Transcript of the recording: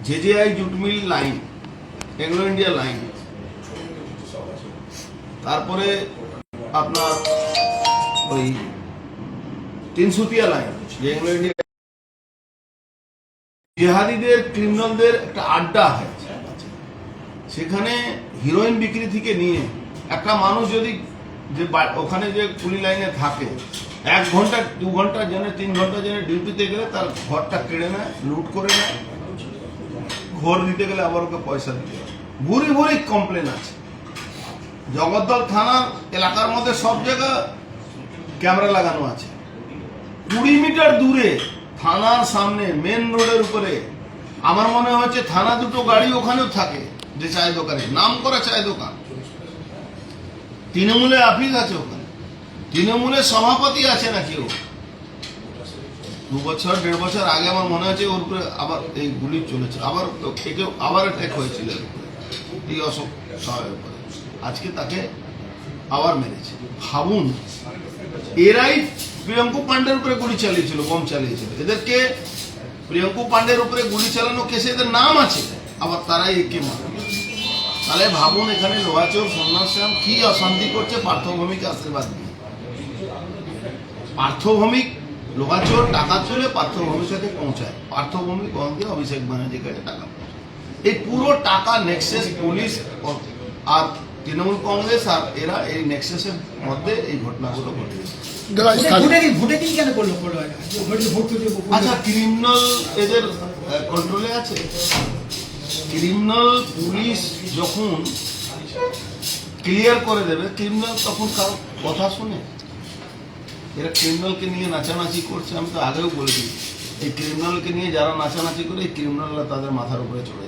জেজেআই jute mill line, agro India line, তারপরে আপনার ওই তিনসুতিয়া লাইন, যে এগ্রো ইন্ডিয়া, জেহাদিদের ক্রিমিনালদের একটা আড্ডা হয়। সেখানে হিরোইন বিক্রি থেকে নিয়ে একটা মানুষ যদি যে ওখানে যে পুলিশ লাইনে থাকে 1 ঘন্টা 2 ঘন্টা জেনে 3 ঘন্টা জেনে ডিউটিতে গেলে তার ঘরটা কেড়ে নেয়, লুট করে নেয়, ঘর দিতে গেলে আবার ওকে পয়সা দিতে হয়। ভুরি ভুরি কমপ্লেন আছে। জগদ্দল থানার এলাকার মধ্যে সব জায়গা ক্যামেরা লাগানো আছে। 20 মিটার দূরে থানার সামনে মেন রোডের উপরে আমার মনে হচ্ছে থানা দুটো গাড়ি ওখানেও থাকে, যে চায় দোকানে, নাম করা চায় দোকান। তৃণমূলে আফিস আছে ওখানে, তৃণমূলের সভাপতি আছে না কেউ। 2 বছর 1.5 বছর আগে আমার মনে হচ্ছে ওর উপরে আবার এই গুলি চলেছে, আবার আবার অ্যাটাক হয়েছিল এই অশোক সাহেবের উপরে। আজকে তাকে আবার মেরেছে। ভাবুন, এরাই প্রিয়ঙ্কু পান্ডের উপরে গুলি চালিয়েছিল, বোম চালিয়েছিল। এদেরকে প্রিয়ঙ্কু পান্ডের উপরে গুলি চালানো কেসে এদের নাম আছে, আবার তারাই একে মারে। তাহলে ভাবুন এখানে লোহাচোর সন্ন্যাসরাম কি অশান্তি করছে পার্থভৌমিক আশীর্বাদ দিয়ে। পার্থভৌমিক লোহাচোর টাকা চলে পার্থভৌমির সাথে পৌঁছায়, পার্থভৌমিক কখন দিয়ে অভিষেক ব্যানার্জির কাছে টাকা পৌঁছায়। এই পুরো টাকা নেক্সাস পুলিশ আর তৃণমূল কংগ্রেস আর এরা এই নেক্সাসের মধ্যে এই ঘটনাগুলো ঘটেছে। আচ্ছা, ক্রিমিনাল এদের কন্ট্রোলে আছে। ক্রিমিনাল পুলিশ যখন ক্লিয়ার করে দেবে, ক্রিমিনাল তখন কারো কথা শুনে? এরা ক্রিমিনালকে নিয়ে নাচানাচি করছে। আমি তো আগেও বলেছি, এই ক্রিমিনালকে নিয়ে যারা নাচানাচি করে, এই ক্রিমিনালরা তাদের মাথার উপরে চড়ে